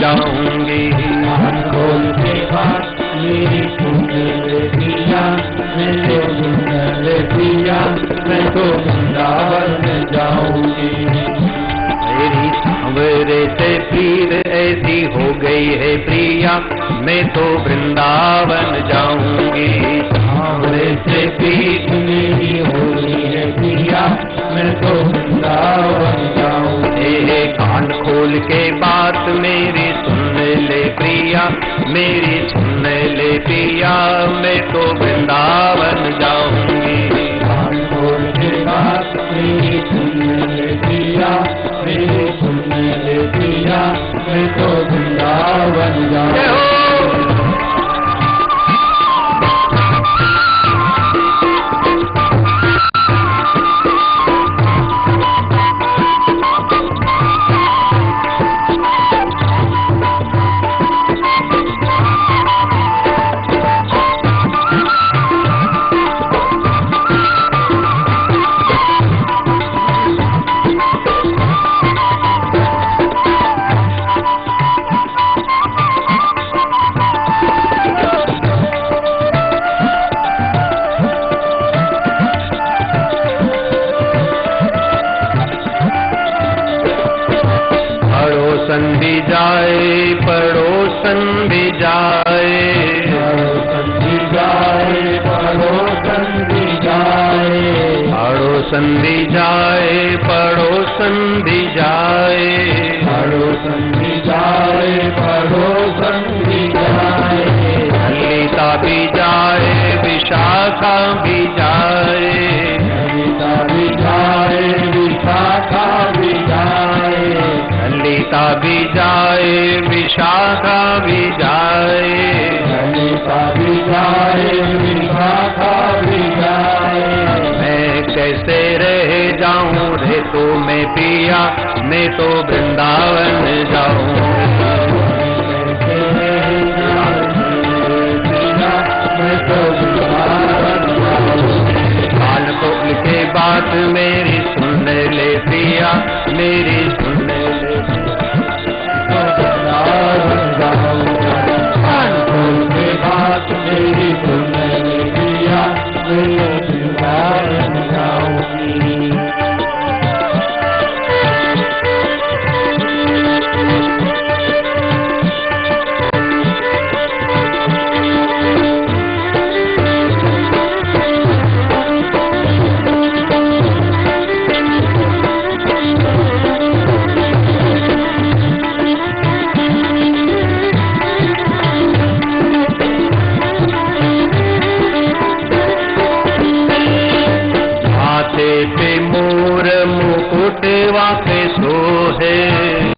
जाऊंगी। कान खोल के बात मेरी सुन ले पिया, मैं तो सुन ले पिया, मैं तो वृंदावन जाऊंगी। मेरी सांवरे से पीर ऐसी हो गई है प्रिया, मैं तो वृंदावन जाऊंगी। सांवरे से पीर मेरी हो गई है प्रिया, मैं तो वृंदावन जाऊंगी। कान खोल के बात मेरी सुन ले प्रिया, मेरी सुन ले पिया, मैं तो वृंदावन जाऊंगी। कान खोल के बात मेरी सुन ले प्रिया, मेरी सुन ले पिया, मैं तो वृंदावन जाऊंगी। पड़ोसन भी जाए, पड़ोसन भी जाए, पड़ोसन भी जाए, पड़ोसन भी जाए, पड़ोसन भी जाए, पड़ोसन भी जाए, पड़ोसन भी जाए, पड़ोसन भी जाए, ललिता भी जाए, विशाखा भी जाए, ललिता भी जाए, विशाखा भी जाए, ललिता भी जाए, विशाखा भी जाए, ललिता भी जाए, विशाखा भी जाए। मैं कैसे रह जाऊं रे तो मैं पिया, मैं तो वृंदावन जाऊं। कान खोल के बात मेरी सुन ले पिया, मेरी सुन ले कान खोल के बात मेरी सुन ले पिया, मैं वृंदावन जाऊंगी। पे मोर मुकुट वाके सोहे,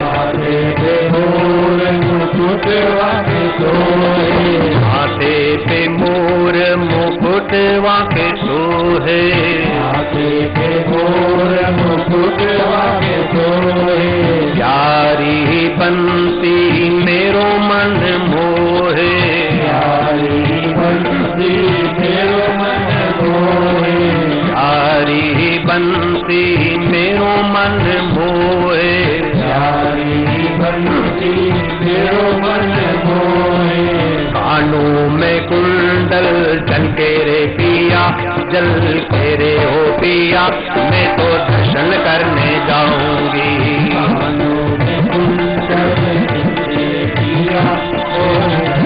माथे पे मोर मुकुट वाके सोहे, माथे पे मोर मुकुट वाके सोहे, माथे पे मोर मुकुट वाके सोहे, प्यारी बंसी मेरो मन मोहे, प्यारी बंसी मेरो मन मोहे, प्यारी बंसी मेरो मन मोहे, प्यारी बंसी मेरो मन मोहे। कानों में कुंडल जल के रे पिया, जल के रे हो पिया, मैं तो दर्शन करने जाऊंगी। कानों में कुंडल जल पिया, ओ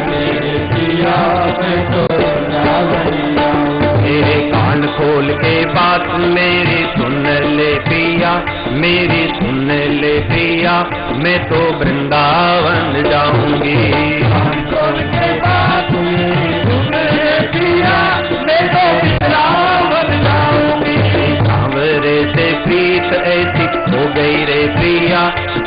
मेरे पिया, मैं तो वृंदावन जाऊंगी। मेरे कान खोल के बात मेरी सुन ले पिया, मेरी सुन ले पिया, मैं तो वृंदावन जाऊंगी। कान खोल के बात मेरी सुन ले पिया, मैं तो वृंदावन जाऊंगी। सांवरे से प्रीत ऐसी हो गई रे पिया,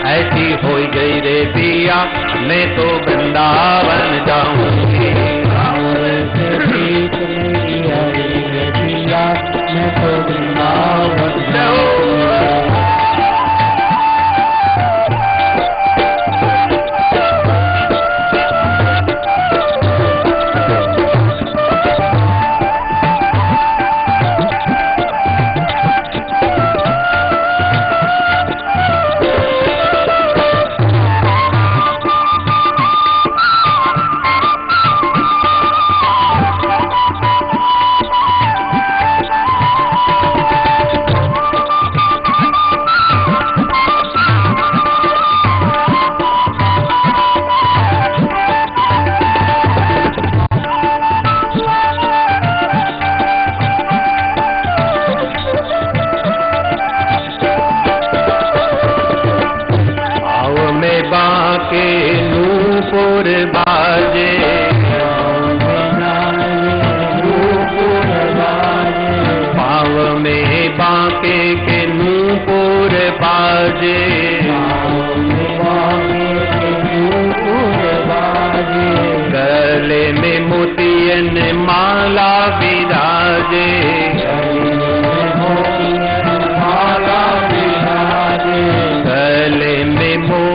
ऐसी हो गई रे पिया, मैं तो वृंदावन जाऊंगी। सांवरे से प्रीत मेरी आई रे पिया, मैं तो वृंदावन जाऊंगी।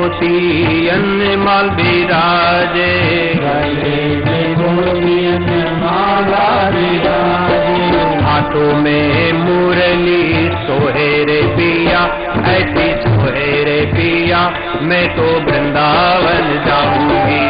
मोती अन्य माल बिराजे, गले में मोती अन्य माला बिराजे, हाथों में मुरली सोहे रे पिया, ऐसी सोहे रे पिया, मैं तो वृंदावन जाऊंगी।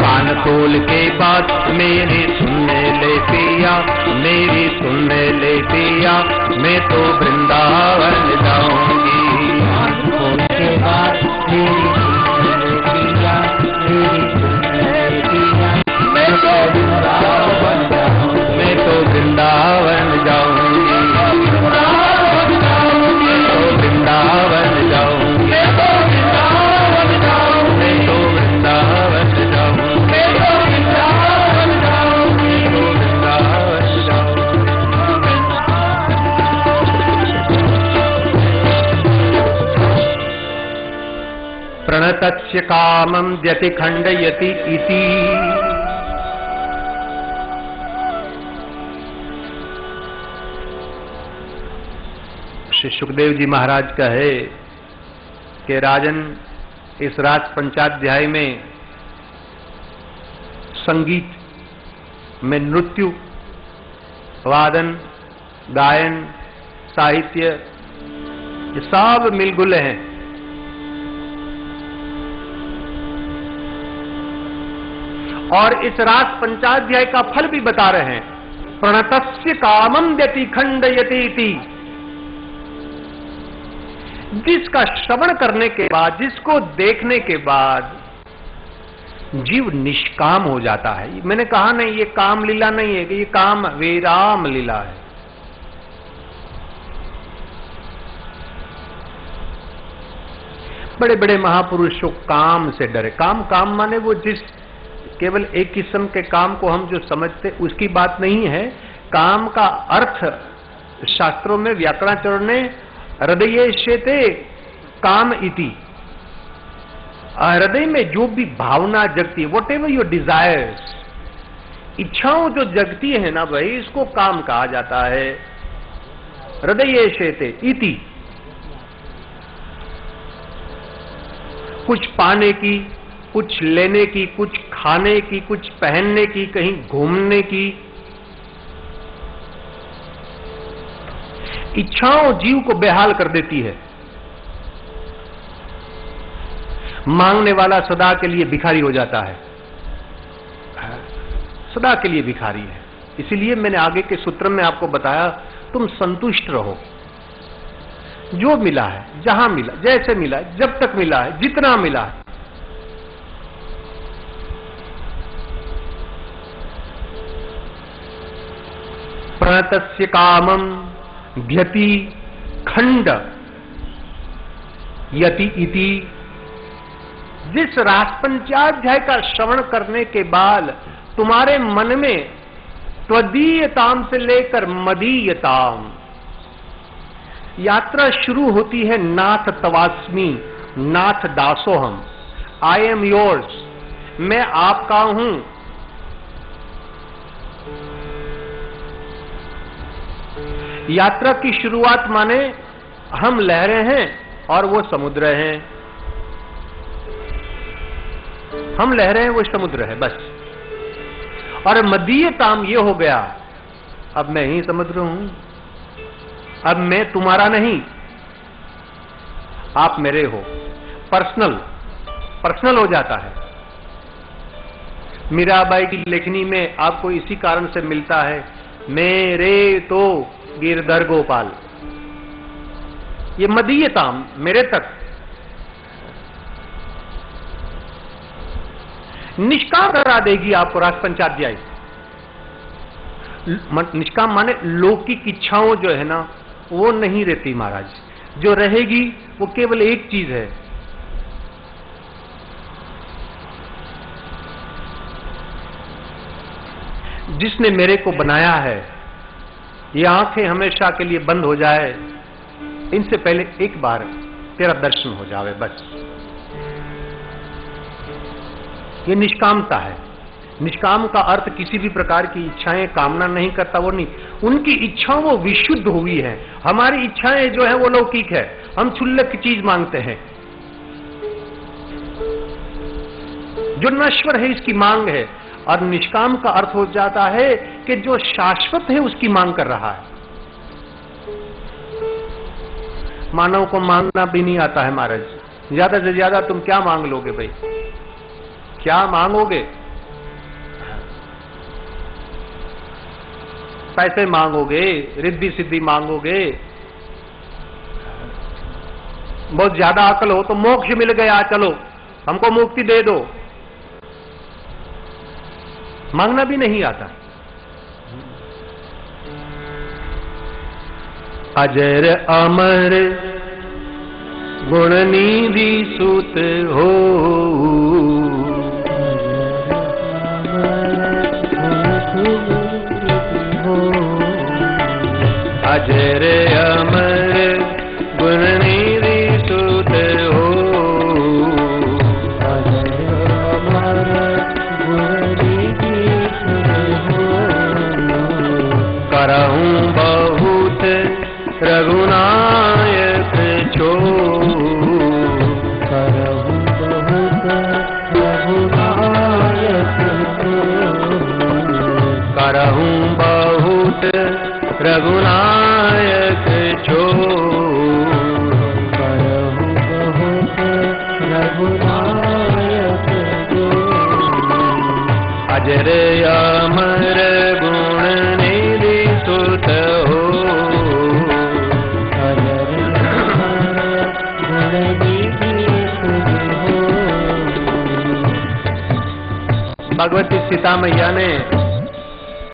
कान खोल के बात मेरी सुनने ले पिया, मेरी सुनने ले पिया, मैं तो वृंदावन जाऊंगी। कान खोल के बात मेरी सुनने ले पिया, मेरी सुनने ले पिया, मैं तो वृंदावन जाऊंगी। मैं तो वृंदावन जाऊंगी, मैं तो वृंदावन जाऊंगी, मैं तो वृंदावन जाऊंगी, मैं तो वृंदावन जाऊंगी, मैं तो वृंदावन जाऊंगी, मैं तो वृंदावन जाऊंगी। प्रणतस्य कामं व्यतिखण्डयति इति, श्री सुखदेव जी महाराज का है कि राजन, इस राज पंचाध्याय में संगीत में नृत्य, वादन, गायन, साहित्य, ये सब मिलगुले हैं। और इस रास पंचाध्याय का फल भी बता रहे हैं। प्रणतस्य कामं व्यतिखण्डयति इति, जिसका श्रवण करने के बाद, जिसको देखने के बाद जीव निष्काम हो जाता है। मैंने कहा नहीं, ये काम लीला नहीं है कि ये काम विराम लीला है। बड़े बड़े महापुरुषों काम से डरे। काम माने वो जिस केवल एक किस्म के काम को हम जो समझते उसकी बात नहीं है। काम का अर्थ शास्त्रों में व्याकरणाचार्य ने हृदयेशेते काम इति, हृदय में जो भी भावना जगती है, वॉट एवर योर डिजायर्स, इच्छाओं जो जगती है ना भाई, इसको काम कहा जाता है। हृदयेशेते इति, कुछ पाने की, कुछ लेने की, कुछ खाने की, कुछ पहनने की, कहीं घूमने की इच्छाओं जीव को बेहाल कर देती है। मांगने वाला सदा के लिए भिखारी हो जाता है, सदा के लिए भिखारी है। इसीलिए मैंने आगे के सूत्र में आपको बताया, तुम संतुष्ट रहो। जो मिला है, जहां मिला, जैसे मिला, जब तक मिला है, जितना मिला है, प्रणतस्य कामं व्यति खंड यति इति, जिस रासपंचाध्याय का श्रवण करने के बाद तुम्हारे मन में त्वदीयताम से लेकर मदीयताम यात्रा शुरू होती है। नाथ तवास्मी, नाथ दासोहम, आई एम योर्स, मैं आपका हूं। यात्रा की शुरुआत माने हम लहरें हैं और वो समुद्र हैं। हम लहरें हैं, वो समुद्र है, बस। और मदीयताम ये हो गया, अब मैं ही समुद्र हूं, अब मैं तुम्हारा नहीं, आप मेरे हो। पर्सनल हो जाता है। मीराबाई की लेखनी में आपको इसी कारण से मिलता है, मेरे तो गिरधर गोपाल। ये मदीयताम, मेरे तक। निष्काम करा देगी आपको रास पंचाध्याय। निष्काम माने लौकिक इच्छाओं जो है ना, वो नहीं रहती महाराज। जो रहेगी वो केवल एक चीज है, जिसने मेरे को बनाया है, ये आंखें हमेशा के लिए बंद हो जाए, इनसे पहले एक बार तेरा दर्शन हो जावे, बस। ये निष्कामता है। निष्काम का अर्थ किसी भी प्रकार की इच्छाएं कामना नहीं करता, वो नहीं, उनकी इच्छाओं वो विशुद्ध हुई है। हमारी इच्छाएं जो है वो लौकिक है, हम क्षुल्लक चीज मांगते हैं, जो नश्वर है इसकी मांग है। और निष्काम का अर्थ हो जाता है कि जो शाश्वत है उसकी मांग कर रहा है। मानव को मांगना भी नहीं आता है महाराज, ज्यादा से ज्यादा तुम क्या मांग लोगे भाई, क्या मांगोगे? पैसे मांगोगे, रिद्धि सिद्धि मांगोगे, बहुत ज्यादा अकल हो तो मोक्ष मिल गया, चलो हमको मुक्ति दे दो, मांगना भी नहीं आता। अजर अमर गुणनिधि सुत हो, अजर अमर गुणनिधि सुत हो, करहूं बहुत रघुनायक छो, करहूं बहुत रघुनायक छो, करहूं बहुत रघुनायक छो, करहूं बहुत रघुनायक छो, अजर अमर गुण निधि सुत हो, अजर अमर गुण निधि सुत हो। भगवती सीता मैया ने